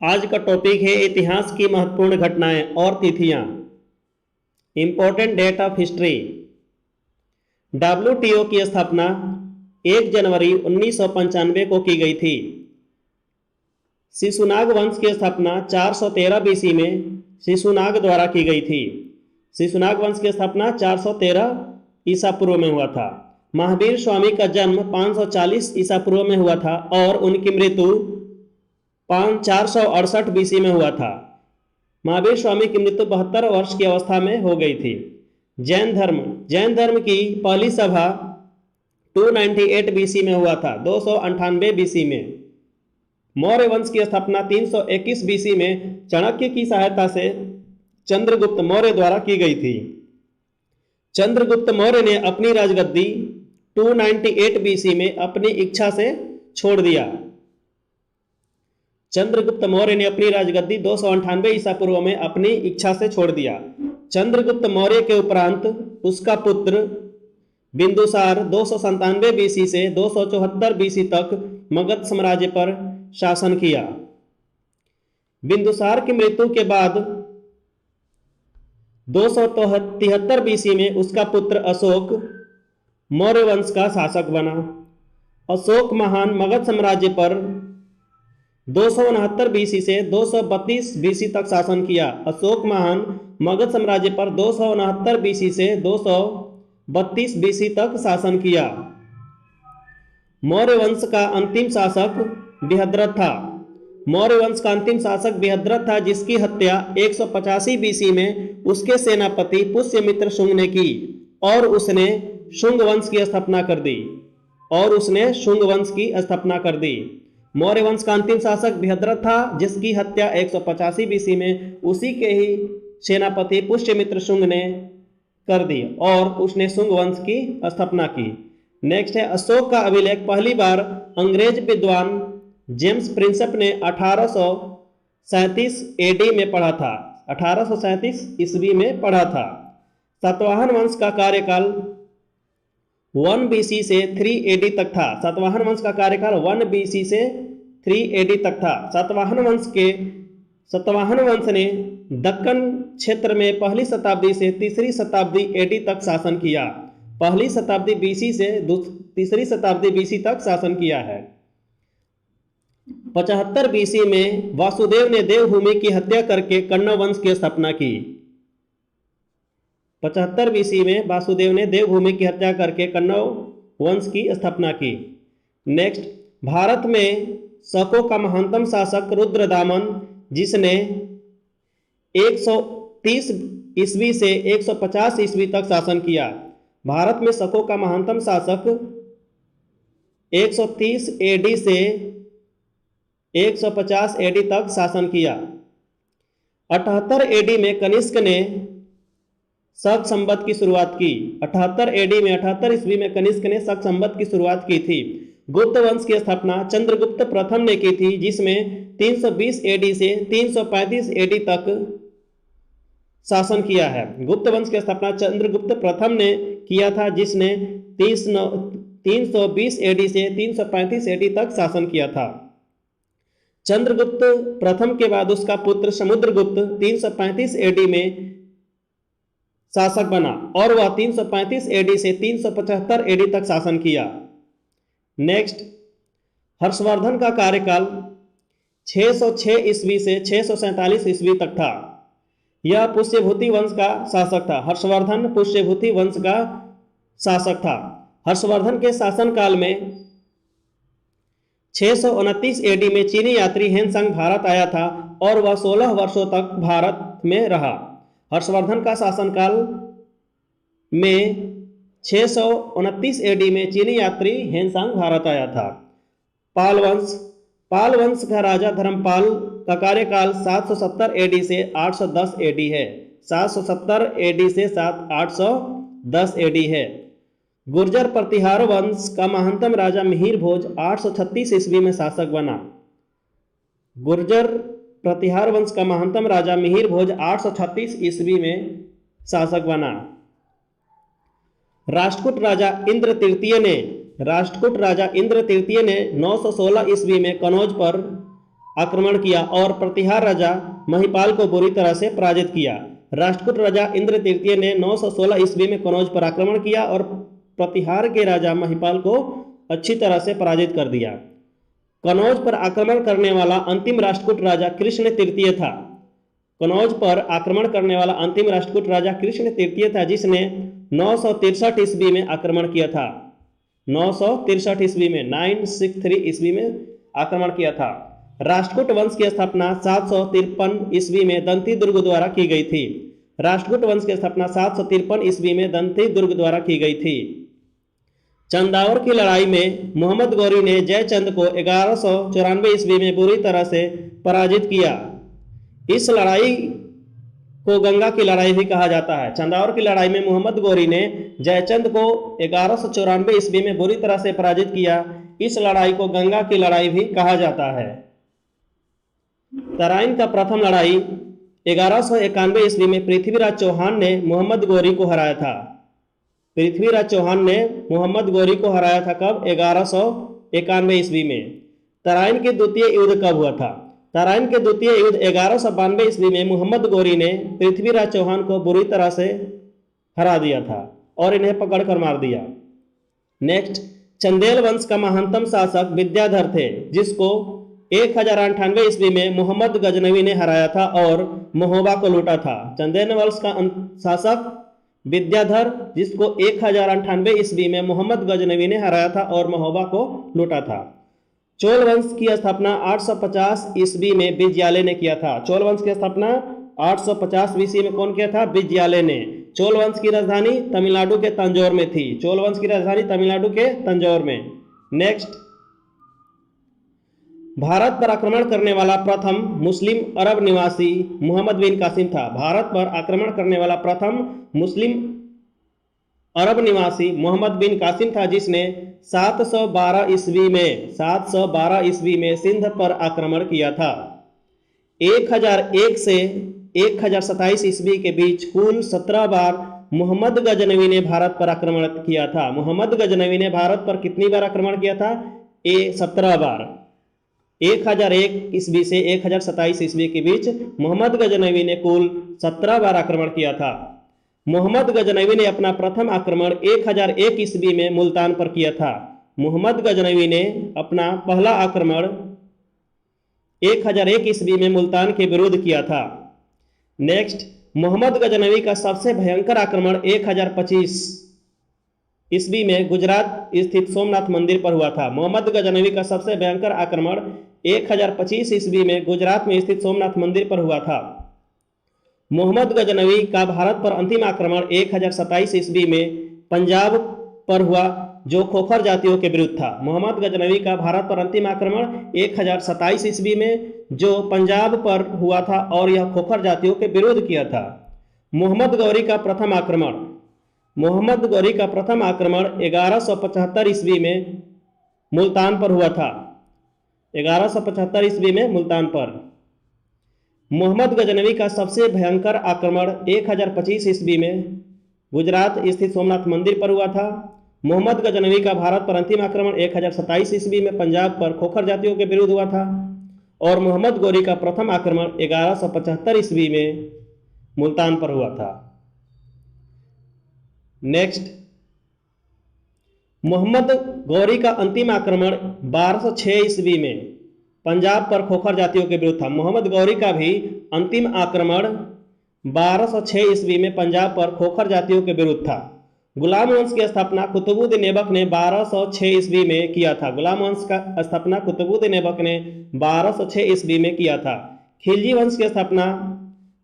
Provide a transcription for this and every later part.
आज का टॉपिक है इतिहास की महत्वपूर्ण घटनाएं और तिथियां। Important date of history. WTO की स्थापना 1 जनवरी 1995 को की गई थी। शिशुनाग वंश की स्थापना 413 बीसी में शिशुनाग द्वारा की गई थी। शिशुनाग वंश की स्थापना 413 ईसा पूर्व में हुआ था। महावीर स्वामी का जन्म 540 ईसा पूर्व में हुआ था और उनकी मृत्यु 468 बीसी में हुआ था। महावीर स्वामी की मृत्यु 72 वर्ष की अवस्था में हो गई थी। जैन धर्म की पहली सभा 298 बीसी में हुआ था, 298 बीसी में। मौर्य वंश की स्थापना 321 बीसी में चाणक्य की सहायता से चंद्रगुप्त मौर्य द्वारा की गई थी। चंद्रगुप्त मौर्य ने अपनी राजगद्दी 298 बीसी में अपनी इच्छा से छोड़ दिया। चंद्रगुप्त मौर्य ने अपनी राजगद्दी 298 ईसा पूर्व में अपनी इच्छा से छोड़ दिया। चंद्रगुप्त मौर्य के उपरांत उसका पुत्र बिंदुसार 297 बीसी से 274 बीसी तक मगध साम्राज्य पर शासन किया। बिंदुसार की मृत्यु के बाद 273 बीसी में उसका पुत्र अशोक मौर्य वंश का शासक बना। अशोक महान मगध साम्राज्य पर 269 बीसी से 232 बीसी तक शासन किया। अशोक महान मगध साम्राज्य पर 269 बीसी से 232 बीसी तक शासन किया। मौर्य वंश का अंतिम शासक बृहद्रथ था। मौर्य वंश का अंतिम शासक बृहद्रथ था, जिसकी हत्या 185 बीसी में उसके सेनापति पुष्यमित्र शुंग ने की और उसने शुंग वंश की स्थापना कर दी। मौर्य वंश का अंतिम शासक बृहद्रथ था, जिसकी हत्या 185 बीसी में उसी के ही सेनापति पुष्यमित्र शुंग ने कर दी और उसने शुंग वंश की स्थापना की। नेक्स्ट है अशोक का अभिलेख। पहली बार अंग्रेज विद्वान जेम्स प्रिंसेप ने 1837 एडी में पढ़ा था। 1837 ईस्वी में पढ़ा था। सातवाहन वंश का कार्यकाल 1 बीसी से 3 एडी तक था। सातवाहन वंश का कार्यकाल 1 बीसी से 3 एडी तक था। सातवाहन वंश ने दक्कन क्षेत्र में पहली शताब्दी से तीसरी शताब्दी एडी तक शासन किया। पहली शताब्दी बीसी से तीसरी शताब्दी बीसी तक शासन किया है। 75 बीसी में वासुदेव ने देवभूमि की हत्या करके कण्व वंश की स्थापना की। 75 बीसी में वासुदेव ने देवभूमि की हत्या करके कण्व वंश की स्थापना की। नेक्स्ट, भारत में शकों का महानतम शासक रुद्रदामन, जिसने 130 ईस्वी से 150 ईस्वी तक शासन किया। भारत में शकों का महानतम शासक 130 एडी से 150 एडी तक शासन किया। 78 एडी में कनिष्क ने शक संवत की शुरुआत की। 78 एडी में 78 ईस्वी में कनिष्क ने शक संवत की शुरुआत की थी। गुप्त वंश की स्थापना चंद्रगुप्त प्रथम ने की थी, जिसमें 320 एडी से 335 एडी तक शासन किया है। गुप्त वंश की स्थापना चंद्रगुप्त प्रथम ने किया था, जिसने 320 एडी से 335 एडी तक शासन किया था। चंद्रगुप्त प्रथम के बाद उसका पुत्र समुद्रगुप्त 335 एडी में शासक बना और वह 335 एडी से 375 एडी तक शासन किया। नेक्स्ट, हर्षवर्धन का कार्यकाल 606 ईस्वी से 647 ईस्वी तक था। यह पुष्यभूति वंश का शासक था। हर्षवर्धन पुष्यभूति वंश का शासक था। हर्षवर्धन के शासनकाल में 629 एडी में चीनी यात्री हेनसांग भारत आया था और वह 16 वर्षों तक भारत में रहा। हर्षवर्धन का शासनकाल में 629 एडी में चीनी यात्री हेनसांग भारत आया था। पाल वंश का राजा धर्मपाल का कार्यकाल 770 एडी से 810 एडी है। 770 एडी से 810 एडी है। गुर्जर प्रतिहार वंश का महानतम राजा मिहिर भोज 836 ईस्वी में शासक बना। गुर्जर प्रतिहार वंश का महानतम राजा मिहिर भोज 836 ईस्वी में शासक बना। राष्ट्रकूट राजा इंद्र तृतीय ने 916 ईस्वी में कनौज पर आक्रमण किया और प्रतिहार राजा महिपाल को बुरी तरह से पराजित किया। राष्ट्रकूट राजा इंद्र तृतीय ने 916 ईस्वी में कनौज पर आक्रमण किया और प्रतिहार के राजा महिपाल को अच्छी तरह से पराजित कर दिया। कनौज पर आक्रमण करने वाला अंतिम राष्ट्रकूट राजा कृष्ण तृतीय था। कनौज पर आक्रमण करने वाला अंतिम राष्ट्रकूट राजा कृष्ण तृतीय था, जिसने 963 ईस्वी में आक्रमण किया था। 963 ईस्वी में 963 ईस्वी में आक्रमण किया था। राष्ट्रकूट वंश की स्थापना 753 ईस्वी में दंती दुर्ग द्वारा की गई थी। राष्ट्रकूट वंश की स्थापना 753 ईस्वी में दंती दुर्ग द्वारा की गई थी। चंदावर की लड़ाई में मोहम्मद गौरी ने जयचंद को 1194 ईस्वी में बुरी तरह से पराजित किया। इस लड़ाई को गंगा की लड़ाई भी कहा जाता है। चंदावर की लड़ाई में मोहम्मद गौरी ने जयचंद को 1194 ईस्वी में बुरी तरह से पराजित किया। इस लड़ाई को गंगा की लड़ाई भी कहा जाता है। तराइन का प्रथम लड़ाई 1191 ईस्वी में पृथ्वीराज चौहान ने मोहम्मद गौरी को हराया था। पृथ्वीराज चौहान ने मोहम्मद गौरी को हराया था कब? 1191 ईस्वी में। तराइन के द्वितीय युद्ध कब हुआ था? तराइन के द्वितीय युद्ध 1192 ईस्वी में मोहम्मद गौरी ने पृथ्वीराज चौहान को बुरी तरह से हरा दिया था और इन्हें पकड़कर मार दिया। नेक्स्ट, चंदेल वंश का महानतम शासक विद्याधर थे, जिसको 1098 ईस्वी में मोहम्मद गजनवी ने हराया था और महोबा को लूटा था। चंदेल वंश का शासक विद्याधर, जिसको 1098 ईस्वी में मोहम्मद गजनवी ने हराया था और महोबा को लूटा था। चोल वंश की स्थापना 850 ईस्वी में विजयालय ने किया था। चोल वंश की स्थापना 850 ईस्वी में कौन किया था? विजयालय ने। चोल वंश की राजधानी तमिलनाडु के तंजौर में थी। चोल वंश की राजधानी तमिलनाडु के तंजौर में। नेक्स्ट, भारत पर आक्रमण करने वाला प्रथम मुस्लिम अरब निवासी मोहम्मद बिन कासिम था। भारत पर आक्रमण करने वाला प्रथम मुस्लिम अरब निवासी मोहम्मद बिन कासिम था, जिसने 712 ईस्वी में सिंध पर आक्रमण किया था। 1001 से 1027 ईस्वी के बीच कुल 17 बार मोहम्मद गजनवी ने भारत पर आक्रमण किया था। मोहम्मद गजनवी ने भारत पर कितनी बार आक्रमण किया था? 17 बार। 1001 ईस्वी से 1027 ईस्वी के बीच मोहम्मद गजनवी ने कुल 17 बार आक्रमण किया था। मोहम्मद गजनवी ने अपना प्रथम आक्रमण 1001 ईस्वी में मुल्तान पर किया था। मोहम्मद गजनवी ने अपना पहला आक्रमण 1001 ईस्वी में मुल्तान के विरुद्ध किया था। नेक्स्ट, मोहम्मद गजनवी का सबसे भयंकर आक्रमण 1025 ईस्वी में गुजरात स्थित सोमनाथ मंदिर पर हुआ था। मोहम्मद गजनवी का सबसे भयंकर आक्रमण 1025 ईस्वी में गुजरात में स्थित सोमनाथ मंदिर पर हुआ था। मोहम्मद गजनवी का भारत पर अंतिम आक्रमण 1027 ईस्वी में पंजाब पर हुआ, जो खोखर जातियों के विरुद्ध था। मोहम्मद गजनवी का भारत पर अंतिम आक्रमण 1027 ईस्वी में जो पंजाब पर हुआ था और यह खोखर जातियों के विरुद्ध किया था। मोहम्मद गौरी का प्रथम आक्रमण 1175 ईस्वी में मुल्तान पर हुआ था। 1175 ईस्वी में मुल्तान पर। मोहम्मद गजनवी का सबसे भयंकर आक्रमण 1025 ईस्वी में गुजरात स्थित सोमनाथ मंदिर पर हुआ था। मोहम्मद गजनवी का भारत पर अंतिम आक्रमण 1027 ईस्वी में पंजाब पर खोखर जातियों के विरुद्ध हुआ था और मोहम्मद गौरी का प्रथम आक्रमण 1175 ईस्वी में मुल्तान पर हुआ था। नेक्स्ट, मोहम्मद गौरी का अंतिम आक्रमण 1206 ईस्वी में पंजाब पर खोखर जातियों के विरुद्ध था। मोहम्मद गौरी का भी अंतिम आक्रमण 1206 ईस्वी में पंजाब पर खोखर जातियों के विरुद्ध था। गुलाम वंश की स्थापना कुतुबुद्दीन ऐबक ने 1206 ईस्वी में किया था। गुलाम वंश का स्थापना कुतुबुद्दीन ऐबक ने 1206 ईस्वी में किया था। खिलजी वंश की स्थापना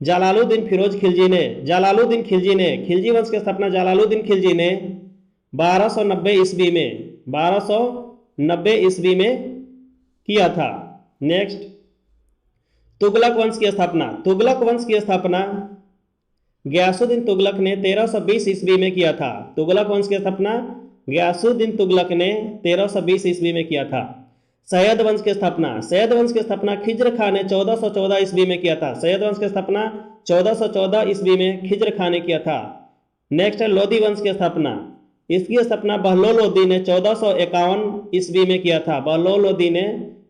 जलालुद्दीन फिरोज खिलजी ने खिलजी वंश की स्थापना जलालुद्दीन खिलजी ने 1290 ईस्वी में किया था। नेक्स्ट, तुगलक वंश की स्थापना गयासुद्दीन तुगलक ने 1320 ईस्वी में किया था। तुगलक वंश की स्थापना गयासुद्दीन तुगलक ने 1320 ईस्वी में किया था। सैयद वंश की स्थापना खिज्र खां ने 1414 ईस्वी में किया था। सैयद वंश की स्थापना 1414 ईस्वी में खिज्र खां ने किया था। नेक्स्ट है लोदी वंश की स्थापना। इसकी स्थापना बहलोल लोदी ने 1451 ईस्वी में किया था। बहलोल लोदी ने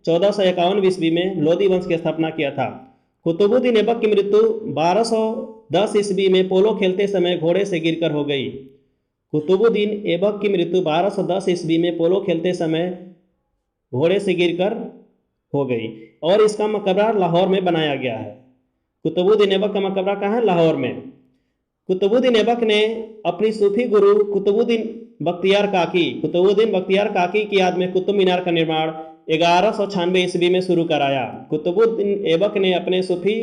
1451 ईस्वी में लोदी वंश की स्थापना किया था। कुतुबुद्दीन ऐबक की मृत्यु 1210 ईस्वी में पोलो खेलते समय घोड़े से गिरकर हो गई। कुतुबुद्दीन ऐबक की मृत्यु 1210 ईस्वी में पोलो खेलते समय घोड़े से गिरकर हो गई और इसका मकबरा लाहौर में बनाया गया है। कुतुबुद्दीन ऐबक का मकबरा कहाँ है? लाहौर में। कुतुबुद्दीन ऐबक ने अपनी सूफी गुरु कुतुबुद्दीन बख्तियार काकी की याद में कुतुब मीनार का निर्माण 1196 ईस्वी में शुरू कराया। कुतुबुद्दीन ऐबक ने अपने सूफी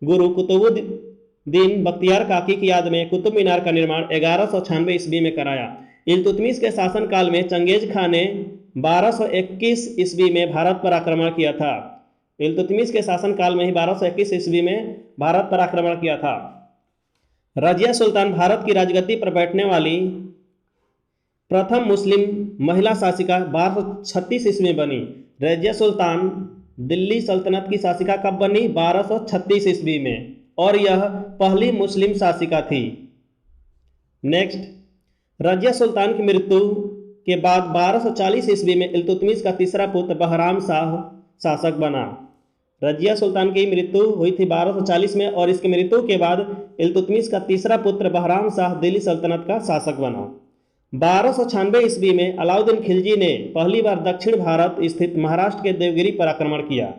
गुरु कुतुबुद्दीन बख्तियार काकी की याद में कुतुब मीनार का निर्माण 1196 ईस्वी में कराया। इल्तुतमिश के शासनकाल में चंगेज खान ने 1221 ईस्वी में भारत पर आक्रमण किया था। इल्तुतमिश के शासनकाल में ही 1221 ईस्वी में भारत पर आक्रमण किया था। रजिया सुल्तान भारत की राजगद्दी पर बैठने वाली प्रथम मुस्लिम महिला शासिका 1236 ईस्वी में बनी। रजिया सुल्तान दिल्ली सल्तनत की शासिका कब बनी? 1236 ईस्वी में, और यह पहली मुस्लिम शासिका थी। नेक्स्ट, रजिया सुल्तान की मृत्यु के बाद 1240 ईस्वी में इल्तुतमिश का तीसरा पुत्र बहराम शाह शासक बना। रजिया सुल्तान की मृत्यु हुई थी 1240 में और इसकी मृत्यु के बाद इल्तुतमिश का तीसरा पुत्र बहराम शाह दिल्ली सल्तनत का शासक बना। 1296 ईस्वी में अलाउद्दीन खिलजी ने पहली बार दक्षिण भारत स्थित महाराष्ट्र के देवगिरी पर आक्रमण किया।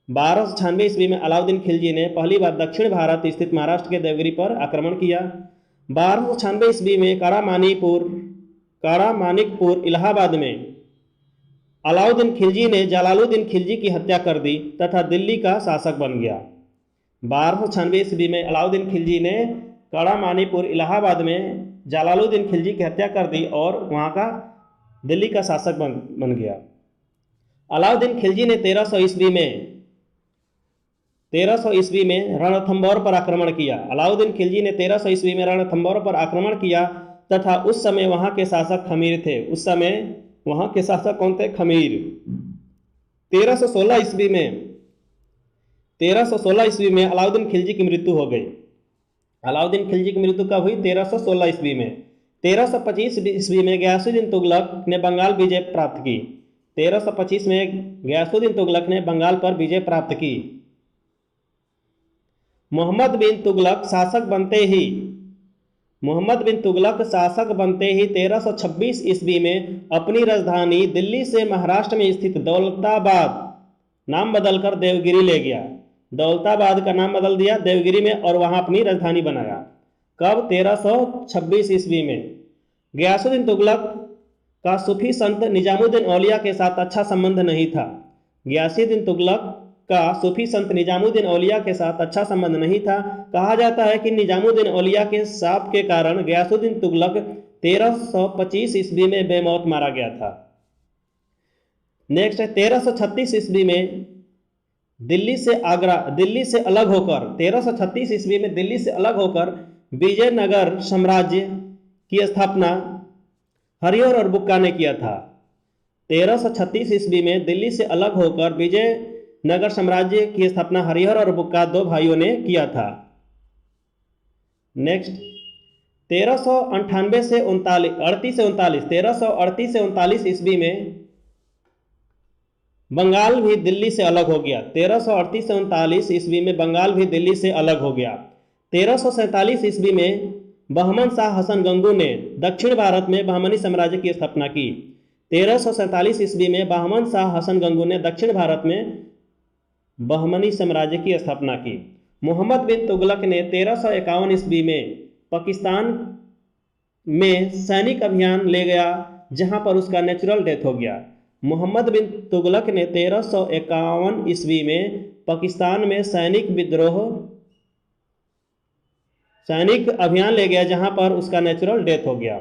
1296 ईस्वी में अलाउद्दीन खिलजी ने पहली बार दक्षिण भारत स्थित महाराष्ट्र के देवगिरी पर आक्रमण किया। 1296 ईस्वी में कारामानिकपुर इलाहाबाद में अलाउद्दीन खिलजी ने जलालुद्दीन खिलजी की हत्या कर दी तथा दिल्ली का शासक बन गया। 1296 ईस्वी में अलाउद्दीन खिलजी ने कारामानिकपुर इलाहाबाद में जलालुद्दीन खिलजी की हत्या कर दी और वहाँ का दिल्ली का शासक बन गया। अलाउद्दीन खिलजी ने 1300 ईस्वी में रणथंबोर पर आक्रमण किया। अलाउद्दीन खिलजी ने 1300 ईस्वी में रणथंबोर पर आक्रमण किया तथा उस समय वहाँ के शासक खमीर थे। उस समय वहाँ के शासक कौन थे? खमीर। 1316 ईस्वी में अलाउद्दीन खिलजी की मृत्यु हो गई। अलाउद्दीन खिलजी की मृत्यु कब हुई? 1316 ईस्वी में। 1325 ईस्वी में गयासुद्दीन तुगलक ने बंगाल विजय प्राप्त की। 1325 में गयासुद्दीन तुगलक ने बंगाल पर विजय प्राप्त की। मोहम्मद बिन तुगलक शासक बनते ही 1326 ईस्वी में अपनी राजधानी दिल्ली से महाराष्ट्र में स्थित दौलताबाद नाम बदलकर देवगिरी ले गया। दौलताबाद का नाम बदल दिया देवगिरी में और वहां अपनी राजधानी बनाया। कब? 1326 ईस्वी में। गयासुद्दीन तुगलक का सूफी संत निजामुद्दीन औलिया के साथ अच्छा संबंध नहीं था। गयासुद्दीन तुगलक का सूफी संत निजामुद्दीन औलिया के साथ अच्छा संबंध नहीं था। कहा जाता है कि निजामुद्दीन औलिया के शाप के कारण गयासुद्दीन तुगलक 1325 ईस्वी में बेमौत मारा गया था। नेक्स्ट है 1336 ईस्वी में दिल्ली से अलग होकर 1336 ईस्वी में दिल्ली से अलग होकर विजयनगर साम्राज्य की स्थापना हरिहर और बुक्का ने किया था। 1336 ईस्वी में दिल्ली से अलग होकर विजयनगर साम्राज्य की स्थापना हरिहर और बुक्का दो भाइयों ने किया था। नेक्स्ट 1338 से 39 ईस्वी में बंगाल भी दिल्ली से अलग हो गया। 1338 से 39 ईस्वी में बंगाल भी दिल्ली से अलग हो गया। 1347 ईस्वी में बहमन शाह हसन गंगू ने दक्षिण भारत में बहमनी साम्राज्य की स्थापना की। 1347 ईस्वी में बहमन शाह हसन गंगू ने दक्षिण भारत में बहमनी साम्राज्य की स्थापना की। मोहम्मद बिन तुगलक ने 1351 ईस्वी में पाकिस्तान में सैनिक अभियान ले गया जहां पर उसका नेचुरल डेथ हो गया। मोहम्मद बिन तुगलक ने 1351 ईस्वी में पाकिस्तान में सैनिक अभियान ले गया जहां पर उसका नेचुरल डेथ हो गया।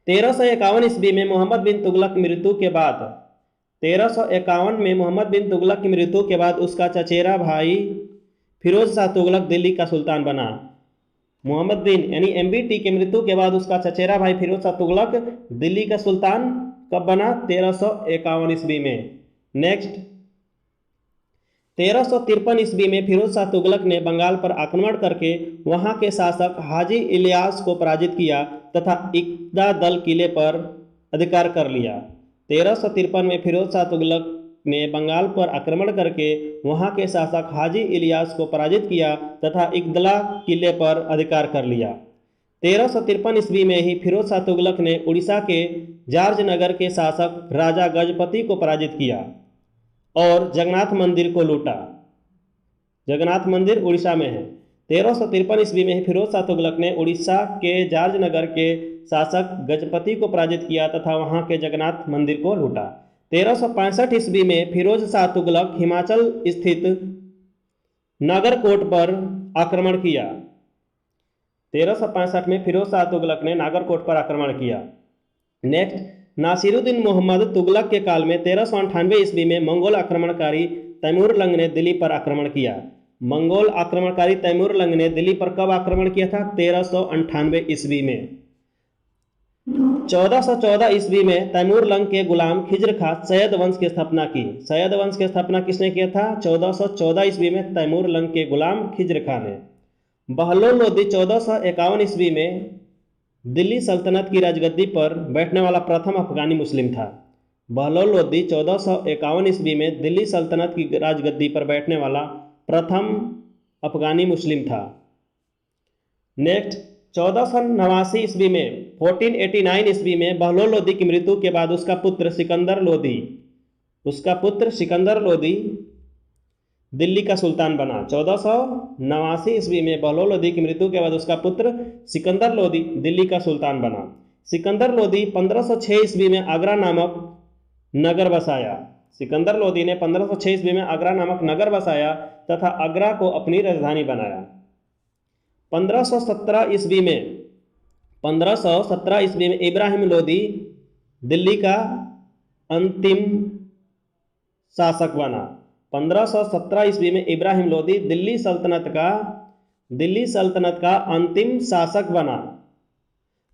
1351 ईस्वी में मोहम्मद बिन तुगलक की मृत्यु के बाद 1351 में मोहम्मद बिन तुगलक की मृत्यु के बाद उसका चचेरा भाई फिरोज शाह तुगलक दिल्ली का सुल्तान बना। मोहम्मद बिन यानी MBT की मृत्यु के बाद उसका चचेरा भाई फिरोज शाह तुगलक दिल्ली का सुल्तान कब बना? 1351 ईस्वी में। नेक्स्ट 1353 ईस्वी में फिरोज शाह तुगलक ने बंगाल पर आक्रमण करके वहां के शासक हाजी इलियास को पराजित किया तथा इक्ता दल किले पर अधिकार कर लिया। 1353 में फिरोज शाह तुगलक ने बंगाल पर आक्रमण करके वहां के शासक हाजी इलियास को पराजित किया तथा इकदला किले पर अधिकार कर लिया। 1353 ईस्वी में ही फिरोज शाह तुगलक ने उड़ीसा के जार्ज नगर के शासक राजा गजपति को पराजित किया और जगन्नाथ मंदिर को लूटा। जगन्नाथ मंदिर उड़ीसा में है। 1353 ईस्वी में ही फिरोज शाह तुगलक ने उड़ीसा के जार्ज नगर के शासक गजपति को पराजित किया तथा वहां के जगन्नाथ मंदिर को लूटा। 1365 ईस्वी में फिरोज शाह तुगलक हिमाचल स्थित नागरकोट पर आक्रमण किया। 1365 में फिरोज शाह तुगलक ने नागरकोट पर आक्रमण किया। नेक्स्ट, नासिरुद्दीन मोहम्मद तुगलक के काल में 1398 ईस्वी में मंगोल आक्रमणकारी तैमूरलंग ने दिल्ली पर आक्रमण किया। मंगोल आक्रमणकारी तैमूरलंग ने दिल्ली पर कब आक्रमण किया था? 1398 ईस्वी में। 1414 ईस्वी में तैमूरलंग के गुलाम खिज्र खां सैयद वंश की स्थापना की। सैयद वंश की स्थापना किसने किया था? 1414 ईस्वी में तैमूरलंग के गुलाम खिज्र खां ने। बहलोल लोदी 1451 ईस्वी में दिल्ली सल्तनत की राजगद्दी पर बैठने वाला प्रथम अफगानी मुस्लिम था। बहलोल लोदी 1451 ईस्वी में दिल्ली सल्तनत की राजगद्दी पर बैठने वाला प्रथम अफगानी मुस्लिम था। नेक्स्ट, 1489 ईस्वी में 1489 ईस्वी में बहलोल लोदी की मृत्यु के बाद उसका पुत्र सिकंदर लोदी दिल्ली का सुल्तान बना। 1489 ईस्वी में बहलोल लोदी की मृत्यु के बाद उसका पुत्र सिकंदर लोदी दिल्ली का सुल्तान बना। सिकंदर लोदी 1506 ईस्वी में आगरा नामक नगर बसाया। सिकंदर लोदी ने 1506 ईस्वी में आगरा नामक नगर बसाया तथा आगरा को अपनी राजधानी बनाया। 1517 ईस्वी में इब्राहिम लोदी दिल्ली का अंतिम शासक बना। 1517 ईस्वी में इब्राहिम लोदी दिल्ली सल्तनत का अंतिम शासक बना।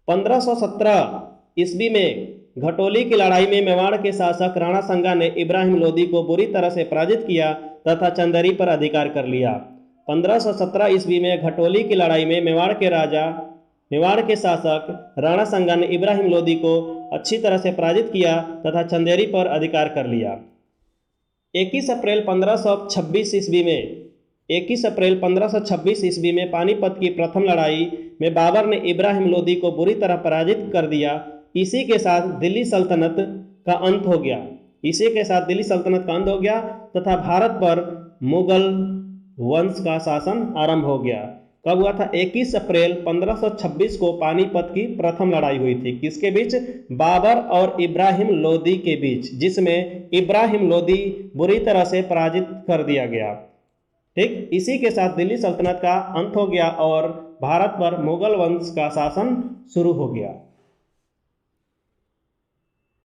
1517 ईस्वी में घटोली की लड़ाई में मेवाड़ के शासक राणा संगा ने इब्राहिम लोदी को बुरी तरह से पराजित किया तथा चंदेरी पर अधिकार कर लिया। 1517 ईस्वी में घटोली की लड़ाई में मेवाड़ के शासक राणा संगा ने इब्राहिम लोदी को अच्छी तरह से पराजित किया तथा चंदेरी पर अधिकार कर लिया। 21 अप्रैल 1526 ईस्वी में पानीपत की प्रथम लड़ाई में बाबर ने इब्राहिम लोदी को बुरी तरह पराजित कर दिया। इसी के साथ दिल्ली सल्तनत का अंत हो गया तथा भारत पर मुगल वंश का शासन आरंभ हो गया। कब हुआ था? 21 अप्रैल 1526 को पानीपत की प्रथम लड़ाई हुई थी। किसके बीच? बाबर और इब्राहिम लोदी के बीच, जिसमें इब्राहिम लोदी बुरी तरह से पराजित कर दिया गया। ठीक, इसी के साथ दिल्ली सल्तनत का अंत हो गया और भारत पर मुगल वंश का शासन शुरू हो गया।